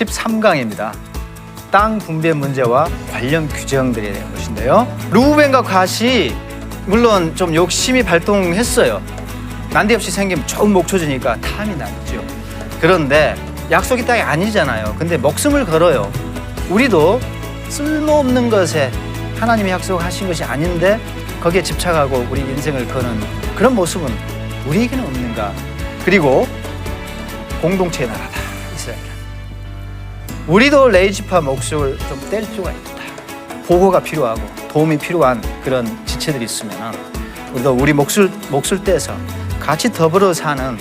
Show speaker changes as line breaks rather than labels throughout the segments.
13강입니다. 땅 분배 문제와 관련 규정들에 대한 것인데요. 르우벤과 갓이 물론 좀 욕심이 발동했어요. 난데없이 생기면 좋은 목초지니까 탐이 났죠. 그런데 약속이 땅이 아니잖아요. 근데 목숨을 걸어요. 우리도 쓸모없는 것에 하나님이 약속하신 것이 아닌데 거기에 집착하고 우리 인생을 거는 그런 모습은 우리에게는 없는가? 그리고 공동체의 나라다, 이스라엘. 우리도 레이지파 목숨을 좀 뗄 필요가 있다. 보호가 필요하고 도움이 필요한 그런 지체들이 있으면 우리도 우리 몫을 떼서 같이 더불어 사는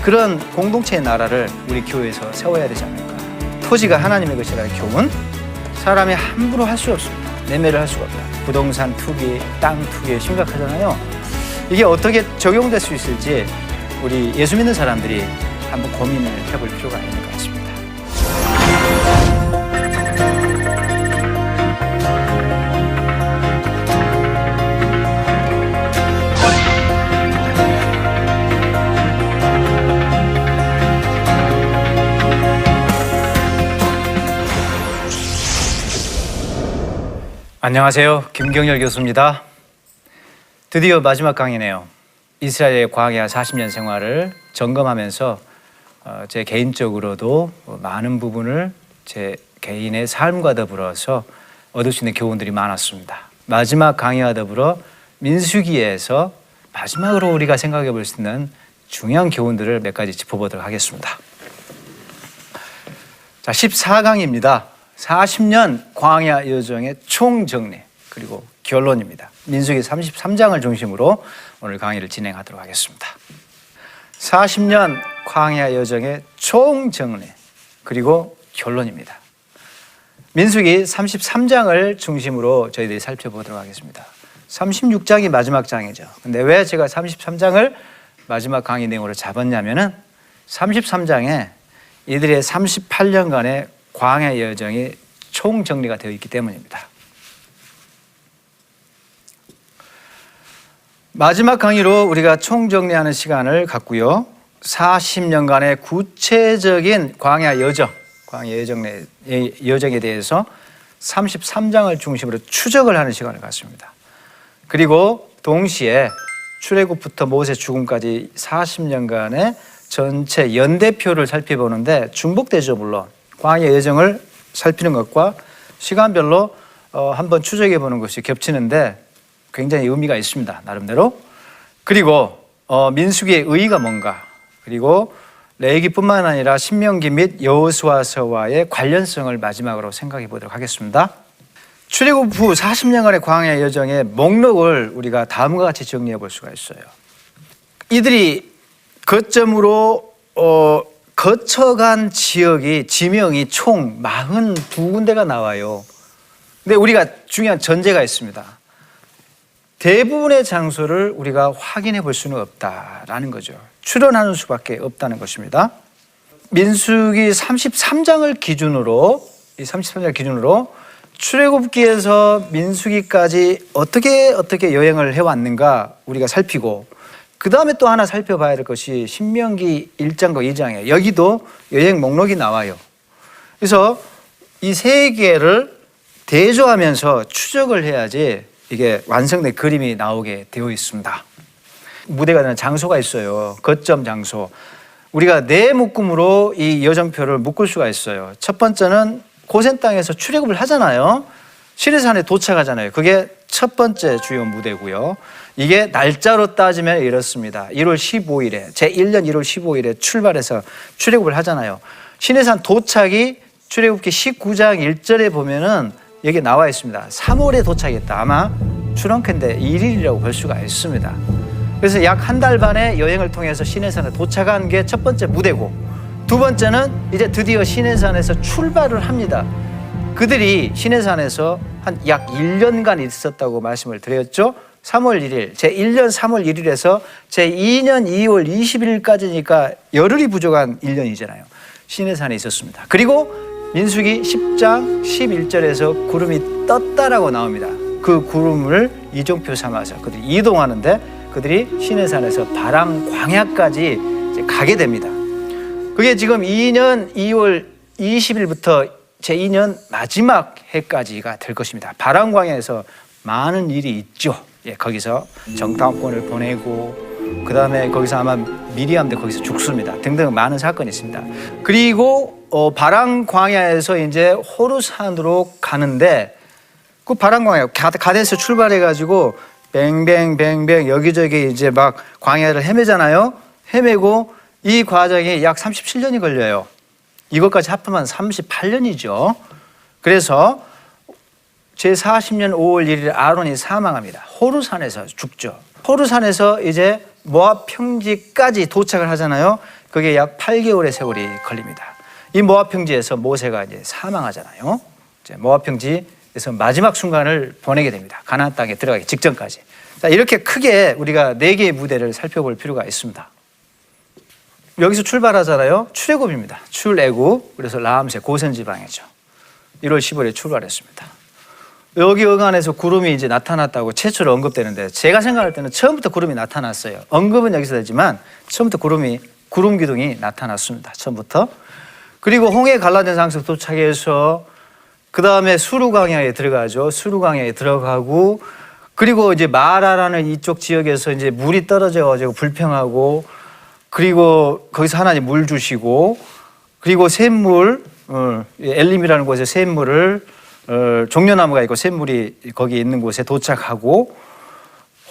그런 공동체의 나라를 우리 교회에서 세워야 되지 않을까. 토지가 하나님의 것이라는 교훈, 사람이 함부로 할 수 없습니다. 매매를 할 수가 없다. 부동산 투기, 땅 투기 심각하잖아요. 이게 어떻게 적용될 수 있을지 우리 예수 믿는 사람들이 한번 고민을 해볼 필요가 있는 것 같습니다. 안녕하세요. 김경열 교수입니다. 드디어 마지막 강의네요. 이스라엘의 광야 40년 생활을 점검하면서 제 개인적으로도 많은 부분을 제 개인의 삶과 더불어서 얻을 수 있는 교훈들이 많았습니다. 마지막 강의와 더불어 민수기에서 마지막으로 우리가 생각해 볼 수 있는 중요한 교훈들을 몇 가지 짚어보도록 하겠습니다. 자, 14강입니다. 40년 광야 여정의 총정리 그리고 결론입니다. 민수기 33장을 중심으로 오늘 강의를 진행하도록 하겠습니다. 40년 광야 여정의 총정리 그리고 결론입니다. 민수기 33장을 중심으로 저희들이 살펴보도록 하겠습니다. 36장이 마지막 장이죠. 근데 왜 제가 33장을 마지막 강의 내용으로 잡았냐면은 33장에 이들의 38년간의 광야 여정이 총정리가 되어 있기 때문입니다. 마지막 강의로 우리가 총정리하는 시간을 갖고요. 40년간의 구체적인 광야 여정에 대해서 33장을 중심으로 추적을 하는 시간을 갖습니다. 그리고 동시에 출애굽부터 모세 죽음까지 40년간의 전체 연대표를 살펴보는데 중복되죠. 물론 광야 여정을 살피는 것과 시간별로 한번 추적해 보는 것이 겹치는데 굉장히 의미가 있습니다. 나름대로. 그리고 민수기의 의의가 뭔가, 그리고 레위기뿐만 아니라 신명기 및 여호수아서와의 관련성을 마지막으로 생각해 보도록 하겠습니다. 출애굽 후 40년간의 광야 여정의 목록을 우리가 다음과 같이 정리해 볼 수가 있어요. 이들이 거점으로 거쳐간 지명이 총 42군데가 나와요. 근데 우리가 중요한 전제가 있습니다. 대부분의 장소를 우리가 확인해 볼 수는 없다라는 거죠. 추론하는 수밖에 없다는 것입니다. 민수기 33장을 기준으로 출애굽기에서 민수기까지 어떻게 여행을 해왔는가 우리가 살피고, 그 다음에 또 하나 살펴봐야 될 것이 신명기 1장과 2장이에요. 여기도 여행 목록이 나와요. 그래서 이 세 개를 대조하면서 추적을 해야지 이게 완성된 그림이 나오게 되어 있습니다. 무대가 되는 장소가 있어요. 거점 장소. 우리가 네 묶음으로 이 여정표를 묶을 수가 있어요. 첫 번째는 고센 땅에서 출애굽을 하잖아요. 시내산에 도착하잖아요. 그게 첫 번째 주요 무대고요. 이게 날짜로 따지면 이렇습니다. 1월 15일에 제1년 1월 15일에 출발해서 출애굽을 하잖아요. 시내산 도착이 출애굽기 19장 1절에 보면은 여기 나와 있습니다. 3월에 도착했다. 아마 추론컨대 1일이라고 볼 수가 있습니다. 그래서 약 한 달 반의 여행을 통해서 시내산에 도착한 게 첫 번째 무대고, 두 번째는 이제 드디어 시내산에서 출발을 합니다. 그들이 시내산에서 한 약 1년간 있었다고 말씀을 드렸죠. 3월 1일, 제1년 3월 1일에서 제2년 2월 20일까지니까 열흘이 부족한 1년이잖아요. 시내산에 있었습니다. 그리고 민수기 10장 11절에서 구름이 떴다라고 나옵니다. 그 구름을 이정표 삼아서 그들이 이동하는데 그들이 시내산에서 바람 광야까지 가게 됩니다. 그게 지금 2년 2월 20일부터 제2년 마지막 해까지가 될 것입니다. 바람광야에서 많은 일이 있죠. 예, 거기서 정탐꾼을 보내고 그 다음에 거기서 아마 미리암도 거기서 죽습니다. 등등 많은 사건이 있습니다. 그리고 바람 광야에서 이제 호르산으로 가는데 그 바람 광야 가데스 출발해가지고 뱅뱅뱅뱅 여기저기 이제 막 광야를 헤매잖아요. 헤매고 이 과정이 약 37년이 걸려요. 이것까지 합하면 38년이죠. 그래서 제40년 5월 1일 아론이 사망합니다. 호르산에서 죽죠. 호르산에서 이제 모압 평지까지 도착을 하잖아요. 그게 약 8개월의 세월이 걸립니다. 이 모압 평지에서 모세가 이제 사망하잖아요. 이제 모압 평지에서 마지막 순간을 보내게 됩니다. 가나안 땅에 들어가기 직전까지. 자, 이렇게 크게 우리가 4개의 무대를 살펴볼 필요가 있습니다. 여기서 출발하잖아요. 출애굽입니다. 출애굽. 그래서 라암새 고센 지방이죠. 1월 15일에 출발했습니다. 여기 어간에서 구름이 이제 나타났다고 최초로 언급되는데 제가 생각할 때는 처음부터 구름이 나타났어요. 언급은 여기서 되지만 처음부터 구름 기둥이 나타났습니다. 처음부터. 그리고 홍해 갈라진 상석 도착해서 그 다음에 수르광야에 들어가죠. 수르광야에 들어가고 그리고 이제 마라라는 이쪽 지역에서 이제 물이 떨어져가지고 불평하고 그리고 거기서 하나님 물 주시고 그리고 샘물 엘림이라는 곳에 샘물을 종려나무가 있고 샘물이 거기 있는 곳에 도착하고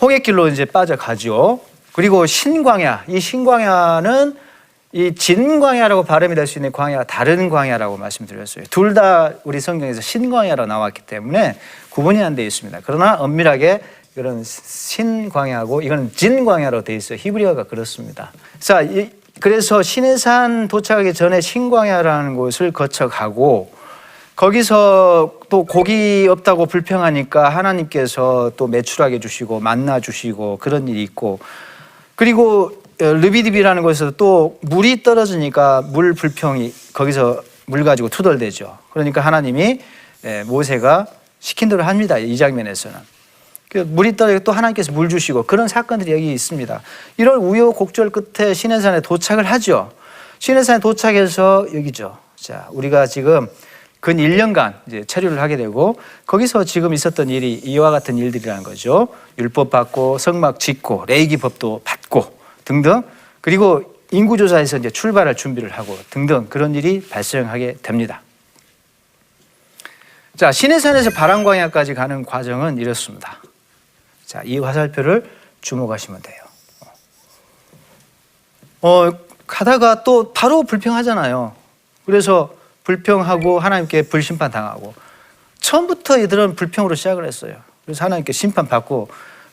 홍해길로 이제 빠져가죠. 그리고 신광야, 이 신광야는 이 진광야라고 발음이 될 수 있는 광야가 다른 광야라고 말씀드렸어요. 둘 다 우리 성경에서 신광야로 나왔기 때문에 구분이 안 되어 있습니다. 그러나 엄밀하게 이런 신광야고 이건 진광야로 되어 있어요. 히브리어가 그렇습니다. 자, 그래서 시내산 도착하기 전에 신광야라는 곳을 거쳐가고 거기서 또 고기 없다고 불평하니까 하나님께서 또 매출하게 주시고 만나 주시고 그런 일이 있고 그리고 르비딥이라는 곳에서 또 물이 떨어지니까 물 불평이 거기서 물 가지고 투덜대죠. 그러니까 하나님이 모세가 시킨 대로 합니다. 이 장면에서는. 물이 떨어지고 또 하나님께서 물 주시고 그런 사건들이 여기 있습니다. 이런 우여곡절 끝에 시내산에 도착을 하죠. 시내산에 도착해서 여기죠. 자, 우리가 지금 근 1년간 이제 체류를 하게 되고 거기서 지금 있었던 일이 이와 같은 일들이라는 거죠. 율법 받고 성막 짓고 레위기법도 받고 등등 그리고 인구조사에서 이제 출발할 준비를 하고 등등 그런 일이 발생하게 됩니다. 자, 시내산에서 바람광야까지 가는 과정은 이렇습니다. 자, 이 화살표를 주목하시면 돼요. 가다가 또 바로 불평하잖아요. 그래서 불평하고 하나님께 불심판 당하고 처음부터 이들은 불평으로 시작을 했어요. 그래서 하나님께 심판받고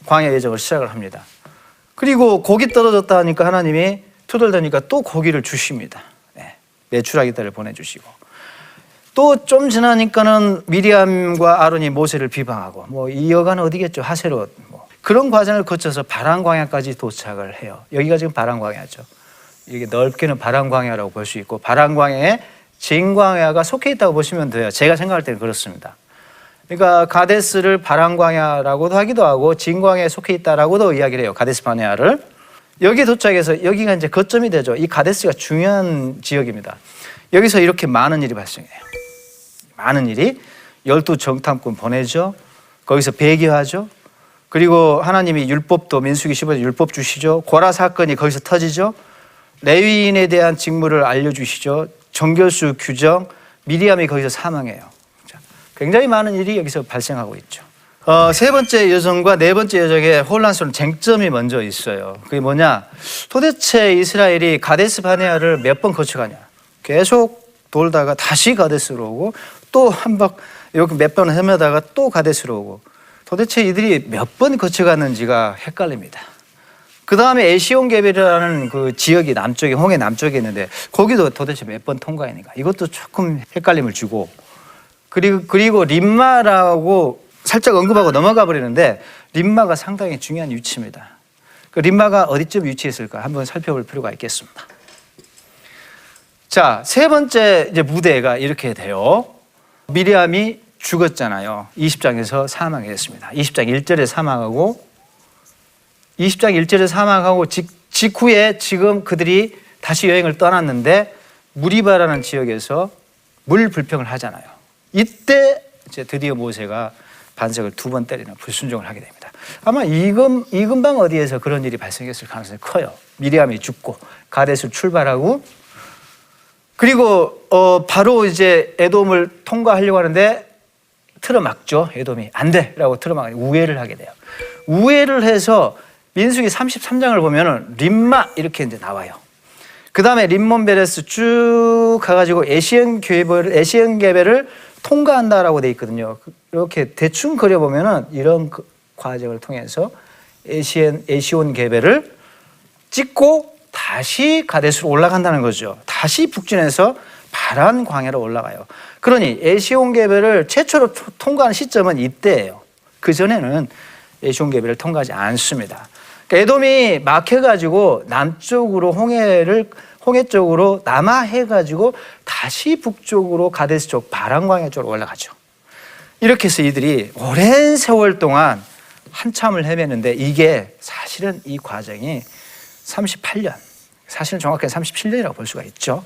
광야 예정을 시작을 합니다. 그리고 고기 떨어졌다 하니까 하나님이 투덜대니까 또 고기를 주십니다. 매출하기들을 보내주시고 또 좀 지나니까는 미리암과 아론이 모세를 비방하고 뭐 이 여가는 어디겠죠? 하세롯 뭐 그런 과정을 거쳐서 바람광야까지 도착을 해요. 여기가 지금 바람광야죠. 이게 넓게는 바람광야라고 볼 수 있고 바람광야에 진광야가 속해 있다고 보시면 돼요. 제가 생각할 때는 그렇습니다. 그러니까 가데스를 바람광야라고도 하기도 하고 진광야에 속해 있다라고도 이야기를 해요. 가데스 바네아를. 여기 도착해서 여기가 이제 거점이 되죠. 이 가데스가 중요한 지역입니다. 여기서 이렇게 많은 일이 발생해요. 많은 일이 12 정탐꾼 보내죠. 거기서 배교하죠. 그리고 하나님이 율법도 민수기 15절 율법 주시죠. 고라 사건이 거기서 터지죠. 레위인에 대한 직무를 알려주시죠. 정결수 규정, 미리암이 거기서 사망해요. 굉장히 많은 일이 여기서 발생하고 있죠. 세 번째 여정과 네 번째 여정의 혼란스러운 쟁점이 먼저 있어요. 그게 뭐냐? 도대체 이스라엘이 가데스 바네아를 몇 번 거쳐가냐? 계속 돌다가 다시 가데스로 오고 또 한 박 여기 몇 번 헤매다가 또 가데스로 오고 도대체 이들이 몇 번 거쳐갔는지가 헷갈립니다. 그 다음에 에시온게벨이라는 그 지역이 남쪽에 홍해 남쪽에 있는데 거기도 도대체 몇 번 통과했는가 이것도 조금 헷갈림을 주고 그리고 림마라고 살짝 언급하고 넘어가 버리는데 림마가 상당히 중요한 위치입니다. 그 림마가 어디쯤 위치했을까 한번 살펴볼 필요가 있겠습니다. 자, 세 번째 이제 무대가 이렇게 돼요. 미리암이 죽었잖아요. 20장에서 사망했습니다. 20장 1절에 사망하고 20장 1절에 사망하고 직후에 지금 그들이 다시 여행을 떠났는데 무리바라는 지역에서 물 불평을 하잖아요. 이때 이제 드디어 모세가 반석을 2번 때리는 불순종을 하게 됩니다. 아마 이 근방 어디에서 그런 일이 발생했을 가능성이 커요. 미리암이 죽고 가데스를 출발하고, 그리고 바로 이제 에돔을 통과하려고 하는데 틀어막죠. 에돔이 안 돼라고 틀어막고 우회를 하게 돼요. 우회를 해서 민수기 33장을 보면은 림마 이렇게 이제 나와요. 그 다음에 림몬 베레스 쭉 가가지고 에시온 계배를 통과한다라고 돼 있거든요. 이렇게 대충 그려보면은 이런 과정을 통해서 에시온 계배를 찍고 다시 가데스로 올라간다는 거죠. 다시 북진해서 바란 광야로 올라가요. 그러니 에시온 계배를 최초로 통과한 시점은 이때예요. 그 전에는 에시온 계배를 통과하지 않습니다. 그러니까 에돔이 막혀가지고 남쪽으로 홍해 쪽으로 남하해가지고 다시 북쪽으로 가데스 쪽 바란 광야 쪽으로 올라가죠. 이렇게 해서 이들이 오랜 세월 동안 한참을 헤매는데, 이게 사실은 이 과정이 38년, 사실은 정확하게 37년이라고 볼 수가 있죠.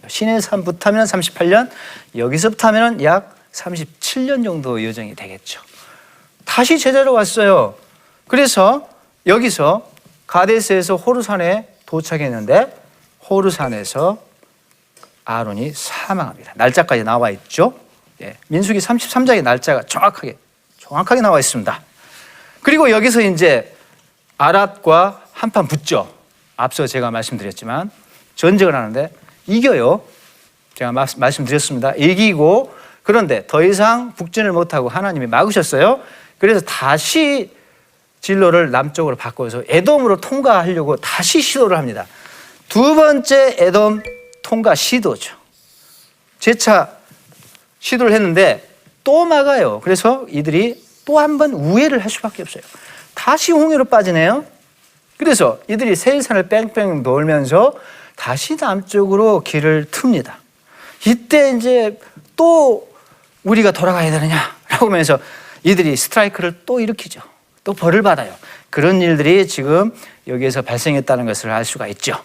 시내산부터 하면 38년, 여기서부터 하면 약 37년 정도 여정이 되겠죠. 다시 제자로 왔어요. 그래서 여기서 가데스에서 호르산에 도착했는데, 호르산에서 아론이 사망합니다. 날짜까지 나와 있죠. 예, 민수기 33장의 날짜가 정확하게 나와 있습니다. 그리고 여기서 이제 아랏과 한판 붙죠. 앞서 제가 말씀드렸지만 전쟁을 하는데 이겨요. 제가 말씀드렸습니다. 이기고, 그런데 더 이상 북진을 못하고 하나님이 막으셨어요. 그래서 다시 진로를 남쪽으로 바꿔서 에돔으로 통과하려고 다시 시도를 합니다. 2번째 에돔 통과 시도죠. 재차 시도를 했는데 또 막아요. 그래서 이들이 또 한 번 우회를 할 수밖에 없어요. 다시 홍해로 빠지네요. 그래서 이들이 세일산을 뺑뺑 돌면서 다시 남쪽으로 길을 틉니다. 이때 이제 또 우리가 돌아가야 되느냐라고 하면서 이들이 스트라이크를 또 일으키죠. 또 벌을 받아요. 그런 일들이 지금 여기에서 발생했다는 것을 알 수가 있죠.